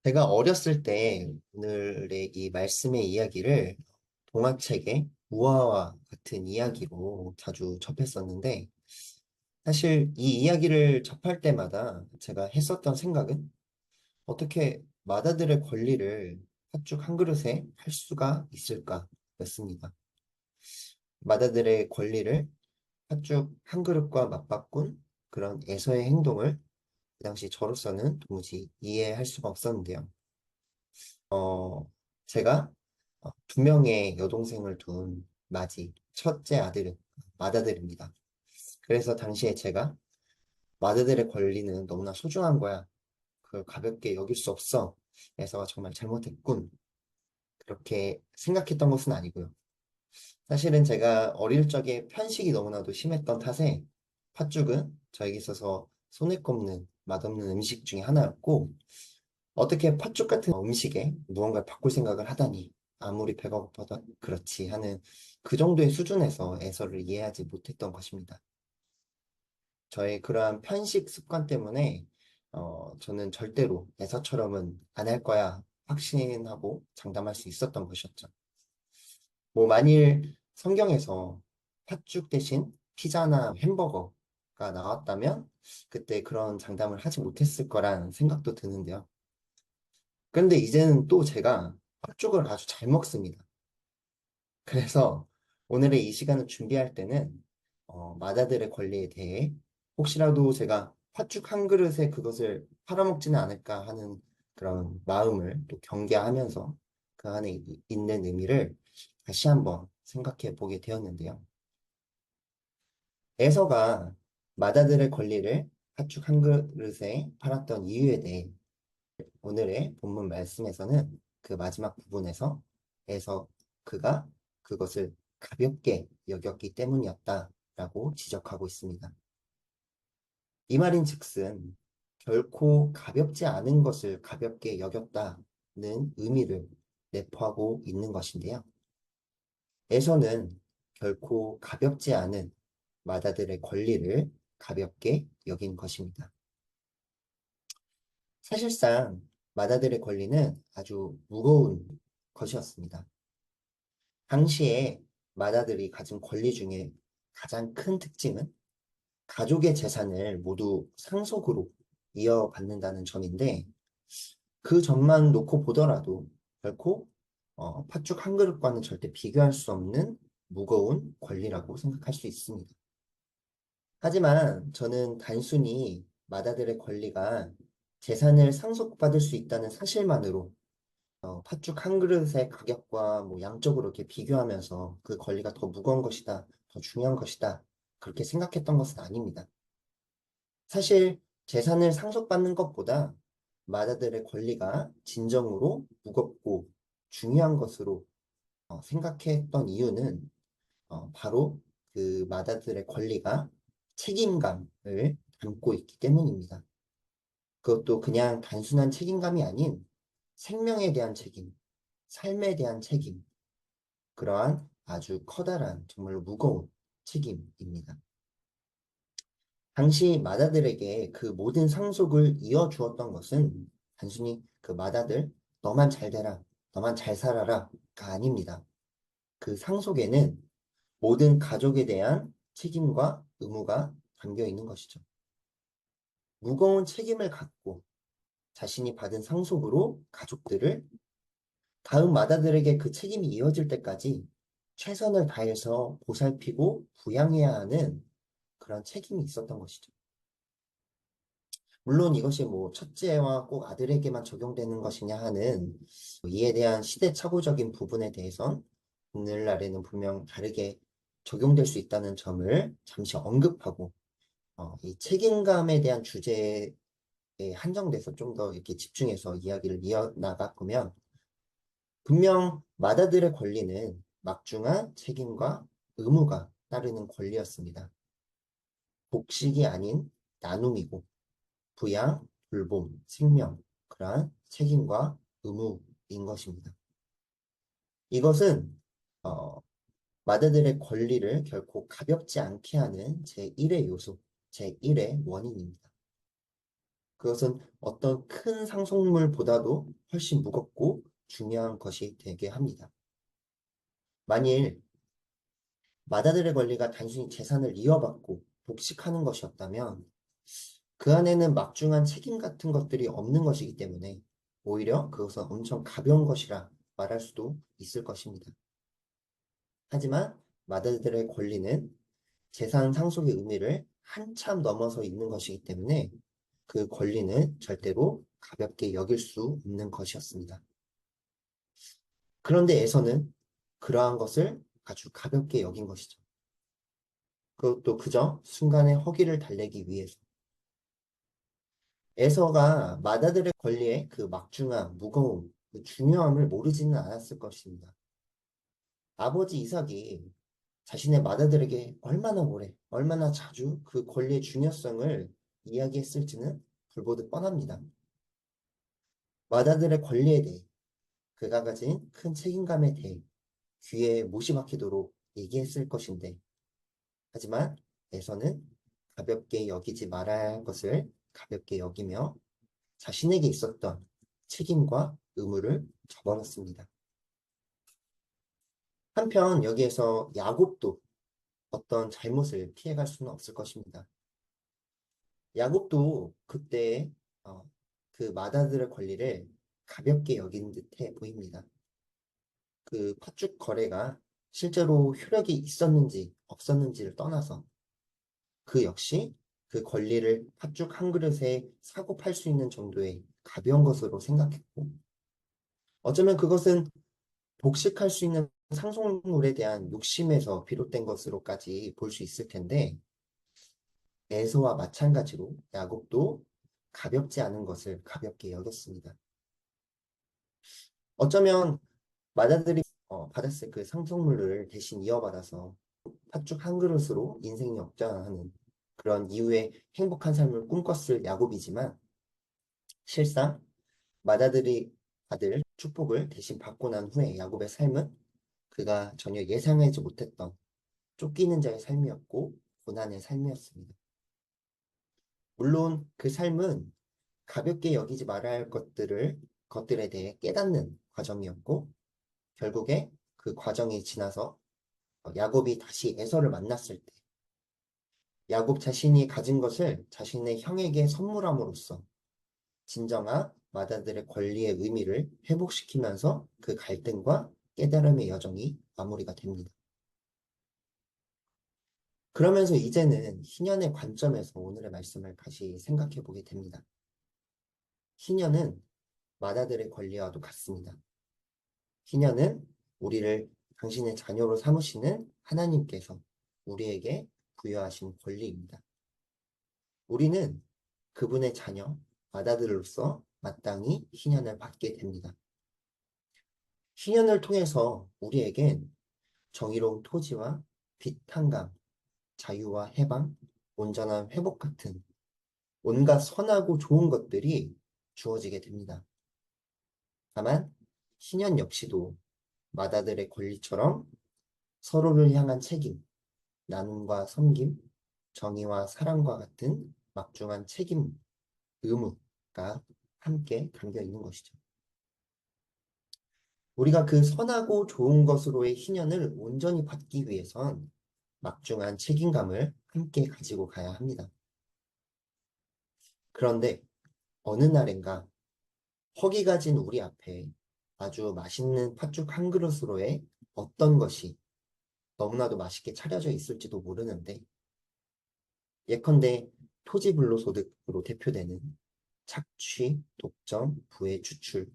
제가 어렸을 때 오늘의 이 말씀의 이야기를 동화책의 우화와 같은 이야기로 자주 접했었는데, 사실 이 이야기를 접할 때마다 제가 했었던 생각은 어떻게 마다들의 권리를 팥죽 한 그릇에 할 수가 있을까였습니다. 마다들의 권리를 팥죽 한 그릇과 맞바꾼 그런 에서의 행동을 그 당시 저로서는 도무지 이해할 수가 없었는데요. 제가 두 명의 여동생을 둔 첫째 아들은 맏아들입니다. 그래서 당시에 제가 맏아들의 권리는 너무나 소중한 거야. 그걸 가볍게 여길 수 없어. 그래서 정말 잘못했군. 그렇게 생각했던 것은 아니고요. 사실은 제가 어릴 적에 편식이 너무나도 심했던 탓에 팥죽은 저에게 있어서 손에 꼽는 맛없는 음식 중에 하나였고, 어떻게 팥죽 같은 음식에 무언가를 바꿀 생각을 하다니, 아무리 배가 고파도 그렇지 하는 그 정도의 수준에서 에서를 이해하지 못했던 것입니다. 저의 그러한 편식 습관 때문에 저는 절대로 에서처럼은 안 할 거야 확신하고 장담할 수 있었던 것이었죠. 뭐 만일 성경에서 팥죽 대신 피자나 햄버거가 나왔다면 그때 그런 장담을 하지 못했을 거란 생각도 드는데요. 그런데 이제는 또 제가 팥죽을 아주 잘 먹습니다. 그래서 오늘의 이 시간을 준비할 때는 마다들의 권리에 대해 혹시라도 제가 팥죽 한 그릇에 그것을 팔아먹지는 않을까 하는 그런 마음을 또 경계하면서 그 안에 있는 의미를 다시 한번 생각해 보게 되었는데요. 에서가 마다들의 권리를 팥죽 한 그릇에 팔았던 이유에 대해 오늘의 본문 말씀에서는 그 마지막 부분에서 에서 그가 그것을 가볍게 여겼기 때문이었다라고 지적하고 있습니다. 이 말인 즉슨 결코 가볍지 않은 것을 가볍게 여겼다는 의미를 내포하고 있는 것인데요. 에서는 결코 가볍지 않은 마다들의 권리를 가볍게 여긴 것입니다. 사실상 마다들의 권리는 아주 무거운 것이었습니다. 당시에 마다들이 가진 권리 중에 가장 큰 특징은 가족의 재산을 모두 상속으로 이어받는다는 점인데, 그 점만 놓고 보더라도 결코 팥죽 한 그릇과는 절대 비교할 수 없는 무거운 권리라고 생각할 수 있습니다. 하지만 저는 단순히 마다들의 권리가 재산을 상속받을 수 있다는 사실만으로 팥죽 한 그릇의 가격과 뭐 양적으로 이렇게 비교하면서 그 권리가 더 무거운 것이다, 더 중요한 것이다, 그렇게 생각했던 것은 아닙니다. 사실 재산을 상속받는 것보다 마다들의 권리가 진정으로 무겁고 중요한 것으로 생각했던 이유는 바로 그 마다들의 권리가 책임감을 담고 있기 때문입니다. 그것도 그냥 단순한 책임감이 아닌 생명에 대한 책임, 삶에 대한 책임, 그러한 아주 커다란 정말로 무거운 책임입니다. 당시 마다들에게 그 모든 상속을 이어주었던 것은 단순히 그 마다들, 너만 잘 되라, 너만 잘 살아라가 아닙니다. 그 상속에는 모든 가족에 대한 책임과 의무가 담겨 있는 것이죠. 무거운 책임을 갖고 자신이 받은 상속으로 가족들을 다음 마다들에게 그 책임이 이어질 때까지 최선을 다해서 보살피고 부양해야 하는 그런 책임이 있었던 것이죠. 물론 이것이 뭐 첫째와 꼭 아들에게만 적용되는 것이냐 하는 이에 대한 시대착오적인 부분에 대해선 오늘날에는 분명 다르게 적용될 수 있다는 점을 잠시 언급하고 이 책임감에 대한 주제에 한정돼서 좀 더 이렇게 집중해서 이야기를 이어나가 보면 분명 마다들의 권리는 막중한 책임과 의무가 따르는 권리였습니다. 복식이 아닌 나눔이고 부양, 돌봄, 생명, 그러한 책임과 의무인 것입니다. 이것은 어, 마다들의 권리를 결코 가볍지 않게 하는 제1의 요소, 제1의 원인입니다. 그것은 어떤 큰 상속물보다도 훨씬 무겁고 중요한 것이 되게 합니다. 만일 마다들의 권리가 단순히 재산을 이어받고 복식하는 것이었다면 그 안에는 막중한 책임 같은 것들이 없는 것이기 때문에 오히려 그것은 엄청 가벼운 것이라 말할 수도 있을 것입니다. 하지만 마다들의 권리는 재산 상속의 의미를 한참 넘어서 있는 것이기 때문에 그 권리는 절대로 가볍게 여길 수 없는 것이었습니다. 그런데 에서는 그러한 것을 아주 가볍게 여긴 것이죠. 그것도 그저 순간의 허기를 달래기 위해서. 에서가 마다들의 권리의 그 막중함, 무거움, 그 중요함을 모르지는 않았을 것입니다. 아버지 이삭이 자신의 마다들에게 얼마나 오래, 얼마나 자주 그 권리의 중요성을 이야기했을지는 불보듯 뻔합니다. 마다들의 권리에 대해, 그가 가진 큰 책임감에 대해 귀에 못이 박히도록 얘기했을 것인데, 하지만 에서는 가볍게 여기지 말아야 할 것을 가볍게 여기며 자신에게 있었던 책임과 의무를 저버렸습니다. 한편 여기에서 야곱도 어떤 잘못을 피해갈 수는 없을 것입니다. 야곱도 그때 어, 그 마다들의 권리를 가볍게 여긴 듯해 보입니다. 그 팥죽 거래가 실제로 효력이 있었는지 없었는지를 떠나서 그 역시 그 권리를 팥죽 한 그릇에 사고 팔 수 있는 정도의 가벼운 것으로 생각했고 어쩌면 그것은 복식할 수 있는 상속물에 대한 욕심에서 비롯된 것으로까지 볼 수 있을 텐데 에서와 마찬가지로 야곱도 가볍지 않은 것을 가볍게 여겼습니다. 어쩌면 마다들이 받았을 그 상속물을 대신 이어받아서 팥죽 한 그릇으로 인생이 역전하는 그런 이후에 행복한 삶을 꿈꿨을 야곱이지만 실상 마다들이 받을 축복을 대신 받고 난 후에 야곱의 삶은 그가 전혀 예상하지 못했던 쫓기는 자의 삶이었고 고난의 삶이었습니다. 물론 그 삶은 가볍게 여기지 말아야 할 것들에 대해 깨닫는 과정이었고 결국에 그 과정이 지나서 야곱이 다시 에서를 만났을 때 야곱 자신이 가진 것을 자신의 형에게 선물함으로써 진정한 마다들의 권리의 의미를 회복시키면서 그 갈등과 깨달음의 여정이 마무리가 됩니다. 그러면서 이제는 희년의 관점에서 오늘의 말씀을 다시 생각해 보게 됩니다. 희년은 마다들의 권리와도 같습니다. 희년은 우리를 당신의 자녀로 삼으시는 하나님께서 우리에게 부여하신 권리입니다. 우리는 그분의 자녀, 마다들로서 마땅히 희년을 받게 됩니다. 희년을 통해서 우리에겐 정의로운 토지와 빛 한강, 자유와 해방, 온전한 회복 같은 온갖 선하고 좋은 것들이 주어지게 됩니다. 다만 희년 역시도 마다들의 권리처럼 서로를 향한 책임, 나눔과 섬김, 정의와 사랑과 같은 막중한 책임, 의무가 함께 담겨 있는 것이죠. 우리가 그 선하고 좋은 것으로의 희년을 온전히 받기 위해선 막중한 책임감을 함께 가지고 가야 합니다. 그런데 어느 날인가 허기가 진 우리 앞에 아주 맛있는 팥죽 한 그릇으로의 어떤 것이 너무나도 맛있게 차려져 있을지도 모르는데 예컨대 토지 불로소득으로 대표되는 착취, 독점, 부의 추출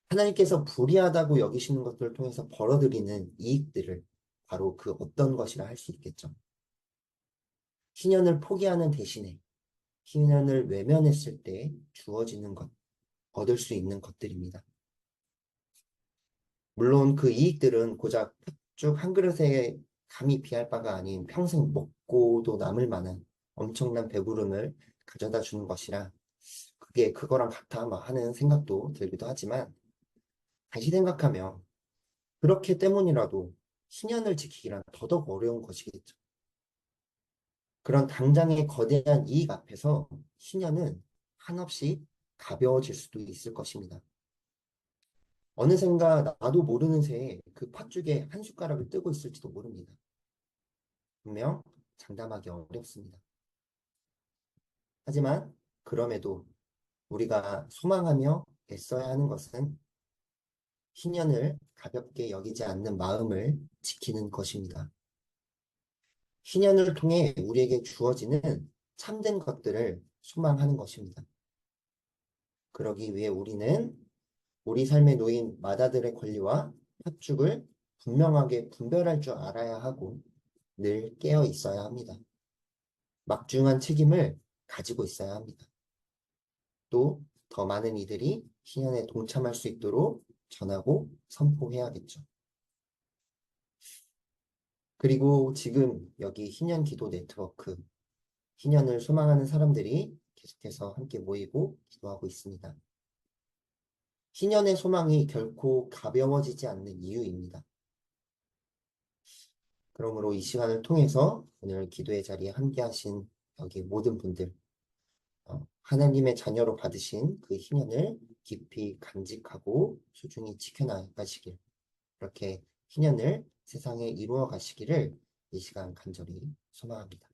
하나님께서 불의하다고 여기시는 것들을 통해서 벌어들이는 이익들을 바로 그 어떤 것이라 할 수 있겠죠. 희년을 포기하는 대신에 희년을 외면했을 때 주어지는 것, 얻을 수 있는 것들입니다. 물론 그 이익들은 고작 팥죽 한 그릇에 감히 비할 바가 아닌 평생 먹고도 남을 만한 엄청난 배부름을 가져다 주는 것이라 그게 그거랑 같아 막 하는 생각도 들기도 하지만 다시 생각하면 그렇기 때문이라도 신년을 지키기란 더더욱 어려운 것이겠죠. 그런 당장의 거대한 이익 앞에서 신년은 한없이 가벼워질 수도 있을 것입니다. 어느샌가 나도 모르는 새에 그 팥죽에 한 숟가락을 뜨고 있을지도 모릅니다. 분명 장담하기 어렵습니다. 하지만 그럼에도 우리가 소망하며 애써야 하는 것은 희년을 가볍게 여기지 않는 마음을 지키는 것입니다. 희년을 통해 우리에게 주어지는 참된 것들을 소망하는 것입니다. 그러기 위해 우리는 우리 삶에 놓인 마다들의 권리와 합죽을 분명하게 분별할 줄 알아야 하고 늘 깨어 있어야 합니다. 막중한 책임을 가지고 있어야 합니다. 또 더 많은 이들이 희년에 동참할 수 있도록 전하고 선포해야겠죠. 그리고 지금 여기 희년 기도 네트워크, 희년을 소망하는 사람들이 계속해서 함께 모이고 기도하고 있습니다. 희년의 소망이 결코 가벼워지지 않는 이유입니다. 그러므로 이 시간을 통해서 오늘 기도의 자리에 함께 하신 여기 모든 분들, 하나님의 자녀로 받으신 그 희년을 깊이 간직하고 소중히 지켜나가시길, 그렇게 희년을 세상에 이루어 가시기를 이 시간 간절히 소망합니다.